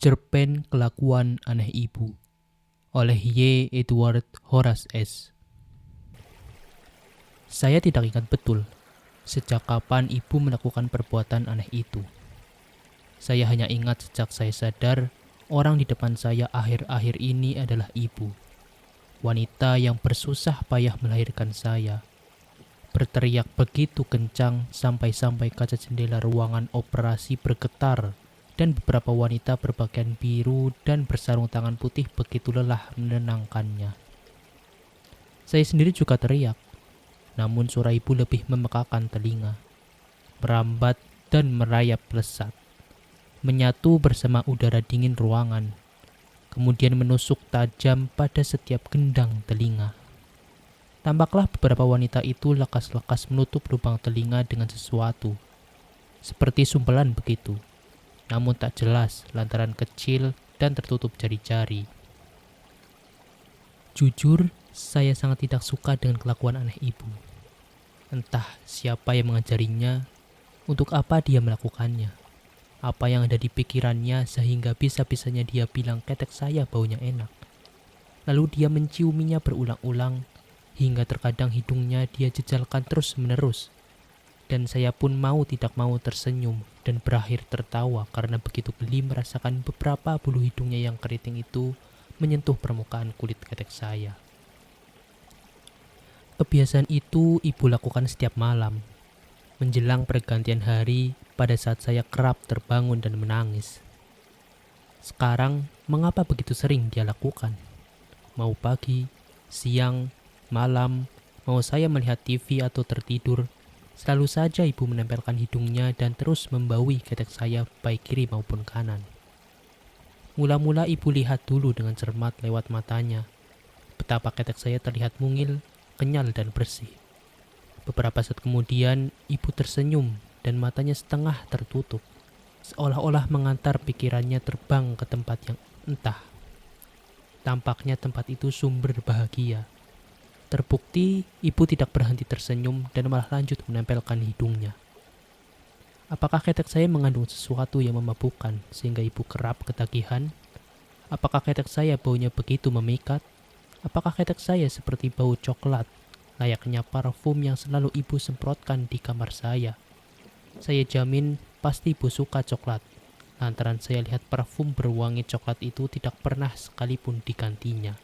Cerpen Kelakuan Aneh Ibu oleh Y. Edward Horace S. Saya tidak ingat betul sejak kapan ibu melakukan perbuatan aneh itu. Saya hanya ingat sejak saya sadar orang di depan saya akhir-akhir ini adalah ibu. Wanita yang bersusah payah melahirkan saya. Berteriak begitu kencang sampai-sampai kaca jendela ruangan operasi bergetar. Dan beberapa wanita berpakaian biru dan bersarung tangan putih begitu lelah menenangkannya. Saya sendiri juga teriak, namun suara ibu lebih memekakan telinga, merambat dan merayap lesat, menyatu bersama udara dingin ruangan, kemudian menusuk tajam pada setiap gendang telinga. Tampaklah beberapa wanita itu lekas-lekas menutup lubang telinga dengan sesuatu, seperti sumpelan begitu. Namun tak jelas lantaran kecil dan tertutup jari-jari. Jujur, saya sangat tidak suka dengan kelakuan aneh ibu. Entah siapa yang mengajarinya, untuk apa dia melakukannya, apa yang ada di pikirannya sehingga bisa-bisanya dia bilang ketek saya baunya enak. Lalu dia menciuminya berulang-ulang, hingga terkadang hidungnya dia jejalkan terus-menerus. Dan saya pun tidak mau tersenyum dan berakhir tertawa karena begitu geli merasakan beberapa bulu hidungnya yang keriting itu menyentuh permukaan kulit ketek saya. Kebiasaan itu ibu lakukan setiap malam, menjelang pergantian hari pada saat saya kerap terbangun dan menangis. Sekarang, mengapa begitu sering dia lakukan? Mau pagi, siang, malam, mau saya melihat TV atau tertidur, selalu saja ibu menempelkan hidungnya dan terus membaui ketek saya baik kiri maupun kanan. Mula-mula ibu lihat dulu dengan cermat lewat matanya, betapa ketek saya terlihat mungil, kenyal dan bersih. Beberapa saat kemudian ibu tersenyum dan matanya setengah tertutup, seolah-olah mengantar pikirannya terbang ke tempat yang entah. Tampaknya tempat itu sumber bahagia. Terbukti, ibu tidak berhenti tersenyum dan malah lanjut menempelkan hidungnya. Apakah ketek saya mengandung sesuatu yang memabukkan sehingga ibu kerap ketagihan? Apakah ketek saya baunya begitu memikat? Apakah ketek saya seperti bau coklat, layaknya parfum yang selalu ibu semprotkan di kamar saya? Saya jamin pasti ibu suka coklat, lantaran saya lihat parfum berwangi coklat itu tidak pernah sekalipun digantinya.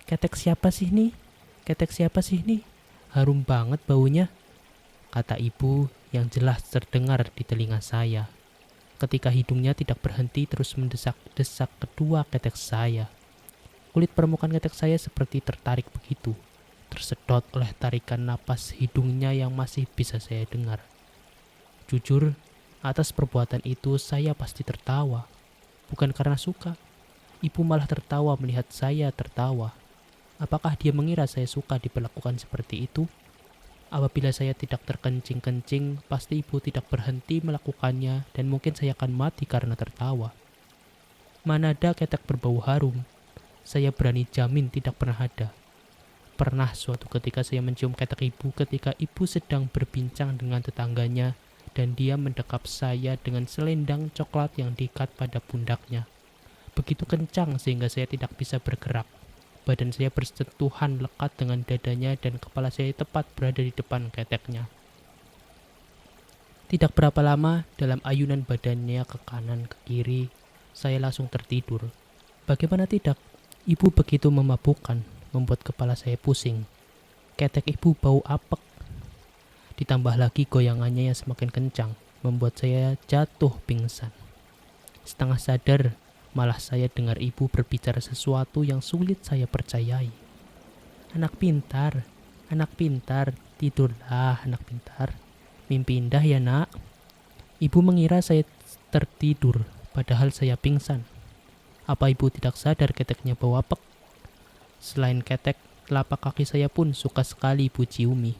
Ketek siapa sih nih? Ketek siapa sih nih? Harum banget baunya, kata ibu yang jelas terdengar di telinga saya. Ketika hidungnya tidak berhenti terus mendesak-desak kedua ketek saya. Kulit permukaan ketek saya seperti tertarik begitu, tersedot oleh tarikan napas hidungnya yang masih bisa saya dengar. Jujur, atas perbuatan itu saya pasti tertawa. Bukan karena suka, ibu malah tertawa melihat saya tertawa. Apakah dia mengira saya suka diperlakukan seperti itu? Apabila saya tidak terkencing-kencing, pasti ibu tidak berhenti melakukannya dan mungkin saya akan mati karena tertawa. Mana ada ketek berbau harum? Saya berani jamin tidak pernah ada. Pernah suatu ketika saya mencium ketek ibu ketika ibu sedang berbincang dengan tetangganya dan dia mendekap saya dengan selendang coklat yang diikat pada pundaknya. Begitu kencang sehingga saya tidak bisa bergerak. Badan saya bersentuhan lekat dengan dadanya dan kepala saya tepat berada di depan keteknya. Tidak berapa lama, dalam ayunan badannya ke kanan ke kiri, saya langsung tertidur. Bagaimana tidak? Ibu begitu memabukkan, membuat kepala saya pusing. Ketek ibu bau apek. Ditambah lagi goyangannya yang semakin kencang, membuat saya jatuh pingsan. Setengah sadar, malah saya dengar ibu berbicara sesuatu yang sulit saya percayai. Anak pintar, tidurlah anak pintar. Mimpi indah ya nak. Ibu mengira saya tertidur, padahal saya pingsan. Apa ibu tidak sadar keteknya bau apek? Selain ketek, telapak kaki saya pun suka sekali ibu ciumi.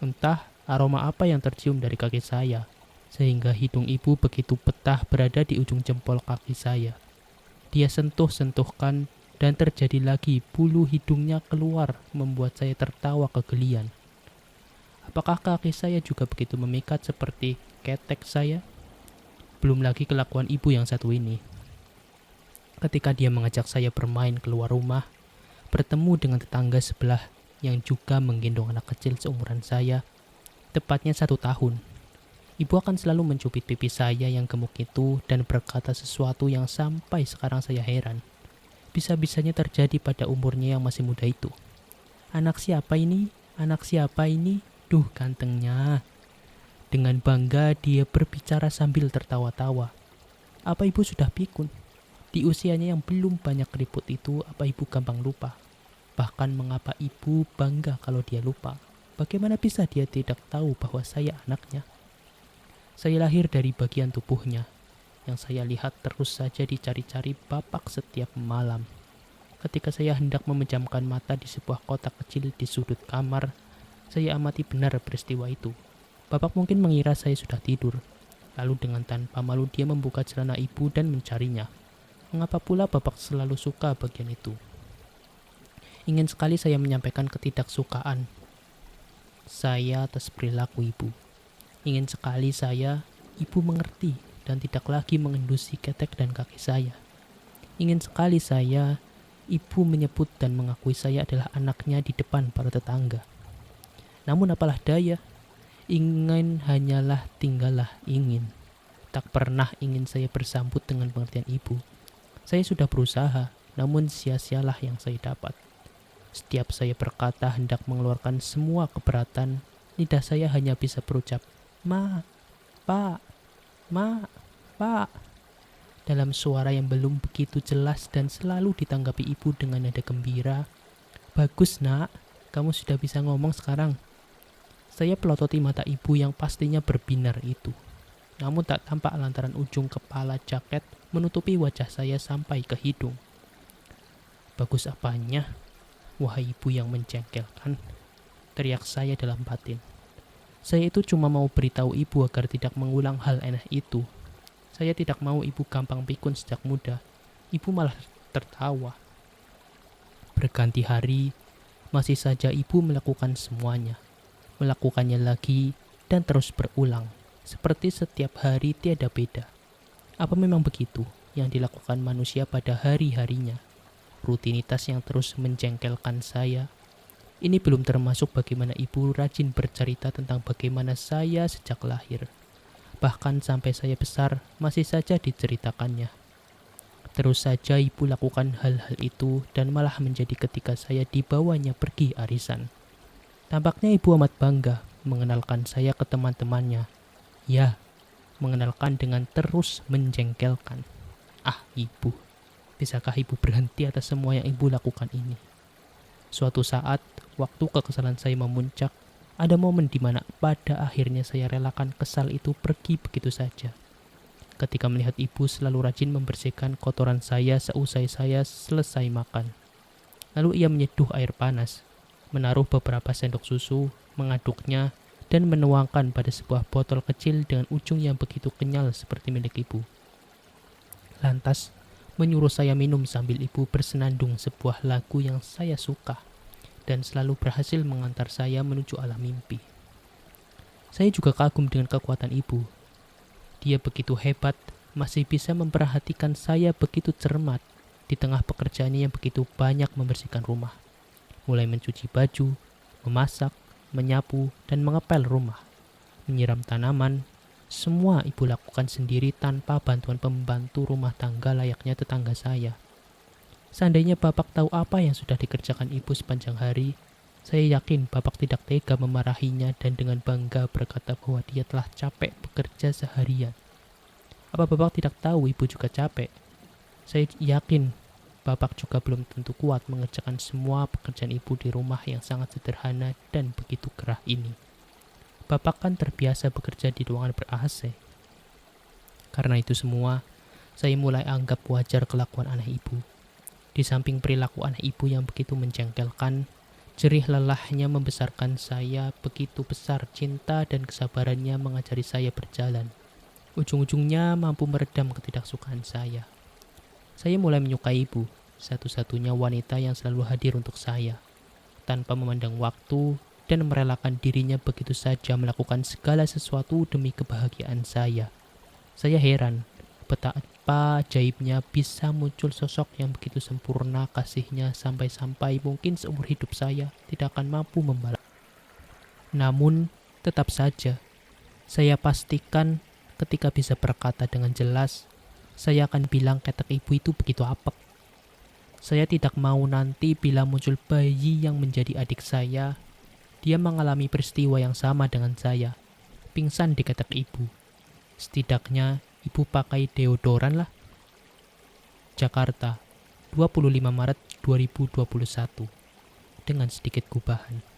Entah aroma apa yang tercium dari kaki saya, sehingga hidung ibu begitu betah berada di ujung jempol kaki saya. Dia sentuh-sentuhkan dan terjadi lagi bulu hidungnya keluar membuat saya tertawa kegelian. Apakah kaki saya juga begitu memikat seperti ketek saya? Belum lagi kelakuan ibu yang satu ini. Ketika dia mengajak saya bermain keluar rumah, bertemu dengan tetangga sebelah yang juga menggendong anak kecil seumuran saya, tepatnya 1 tahun. Ibu akan selalu mencubit pipi saya yang gemuk itu dan berkata sesuatu yang sampai sekarang saya heran. Bisa-bisanya terjadi pada umurnya yang masih muda itu. Anak siapa ini? Anak siapa ini? Duh, gantengnya. Dengan bangga dia berbicara sambil tertawa-tawa. Apa ibu sudah pikun? Di usianya yang belum banyak keriput itu, apa ibu gampang lupa? Bahkan mengapa ibu bangga kalau dia lupa? Bagaimana bisa dia tidak tahu bahwa saya anaknya? Saya lahir dari bagian tubuhnya, yang saya lihat terus saja dicari-cari bapak setiap malam. Ketika saya hendak memejamkan mata di sebuah kotak kecil di sudut kamar, saya amati benar peristiwa itu. Bapak mungkin mengira saya sudah tidur. Lalu dengan tanpa malu dia membuka celana ibu dan mencarinya. Mengapa pula bapak selalu suka bagian itu? Ingin sekali saya menyampaikan ketidaksukaan saya atas perilaku ibu. Ingin sekali ibu mengerti dan tidak lagi mengendusi ketek dan kaki saya. Ingin sekali ibu menyebut dan mengakui saya adalah anaknya di depan para tetangga. Namun apalah daya, ingin hanyalah tinggallah ingin. Tak pernah ingin saya bersambut dengan pengertian ibu. Saya sudah berusaha, namun sia-sialah yang saya dapat. Setiap saya berkata hendak mengeluarkan semua keberatan, lidah saya hanya bisa berucap, "Ma, Pak, Ma, Pak," dalam suara yang belum begitu jelas dan selalu ditanggapi ibu dengan nada gembira. "Bagus, Nak, kamu sudah bisa ngomong sekarang." Saya pelototi mata ibu yang pastinya berbinar itu. Namun tak tampak lantaran ujung kepala jaket menutupi wajah saya sampai ke hidung. "Bagus apanya? Wahai ibu yang menjengkelkan," teriak saya dalam batin. Saya itu cuma mau beritahu ibu agar tidak mengulang hal aneh itu. Saya tidak mau ibu gampang pikun sejak muda. Ibu malah tertawa. Berganti hari, masih saja ibu melakukan semuanya. Melakukannya lagi dan terus berulang. Seperti setiap hari tiada beda. Apa memang begitu yang dilakukan manusia pada hari-harinya? Rutinitas yang terus menjengkelkan saya. Ini belum termasuk bagaimana ibu rajin bercerita tentang bagaimana saya sejak lahir. Bahkan sampai saya besar masih saja diceritakannya. Terus saja ibu lakukan hal-hal itu dan malah menjadi ketika saya dibawanya pergi arisan. Tampaknya ibu amat bangga mengenalkan saya ke teman-temannya. Ya, mengenalkan dengan terus menjengkelkan. Ah, ibu. Bisakah ibu berhenti atas semua yang ibu lakukan ini? Suatu saat, waktu kekesalan saya memuncak, ada momen di mana pada akhirnya saya relakan kesal itu pergi begitu saja. Ketika melihat ibu selalu rajin membersihkan kotoran saya seusai saya selesai makan. Lalu ia menyeduh air panas, menaruh beberapa sendok susu, mengaduknya, dan menuangkan pada sebuah botol kecil dengan ujung yang begitu kenyal seperti milik ibu. Lantas, menyuruh saya minum sambil ibu bersenandung sebuah lagu yang saya suka dan selalu berhasil mengantar saya menuju alam mimpi. Saya juga kagum dengan kekuatan ibu. Dia begitu hebat, masih bisa memperhatikan saya begitu cermat di tengah pekerjaannya yang begitu banyak membersihkan rumah. Mulai mencuci baju, memasak, menyapu, dan mengepel rumah. Menyiram tanaman, semua ibu lakukan sendiri tanpa bantuan pembantu rumah tangga layaknya tetangga saya. Seandainya bapak tahu apa yang sudah dikerjakan ibu sepanjang hari, saya yakin bapak tidak tega memarahinya dan dengan bangga berkata bahwa dia telah capek bekerja seharian. Apa bapak tidak tahu ibu juga capek? Saya yakin bapak juga belum tentu kuat mengerjakan semua pekerjaan ibu di rumah yang sangat sederhana dan begitu gerah ini. Bapak kan terbiasa bekerja di ruangan ber-AC. Karena itu semua, saya mulai anggap wajar kelakuan aneh ibu. Di samping perilaku aneh ibu yang begitu menjengkelkan, jerih lelahnya membesarkan saya, begitu besar cinta dan kesabarannya mengajari saya berjalan. Ujung-ujungnya mampu meredam ketidaksukaan saya. Saya mulai menyukai ibu, satu-satunya wanita yang selalu hadir untuk saya, tanpa memandang waktu dan merelakan dirinya begitu saja melakukan segala sesuatu demi kebahagiaan saya. Saya heran betapa ajaibnya bisa muncul sosok yang begitu sempurna kasihnya sampai-sampai mungkin seumur hidup saya tidak akan mampu membalas. Namun, tetap saja, saya pastikan ketika bisa berkata dengan jelas, saya akan bilang ketek ibu itu begitu apek. Saya tidak mau nanti bila muncul bayi yang menjadi adik saya, dia mengalami peristiwa yang sama dengan saya, pingsan di ketek ibu. Setidaknya ibu pakai deodoran lah. Jakarta, 25 Maret 2021. Dengan sedikit gubahan.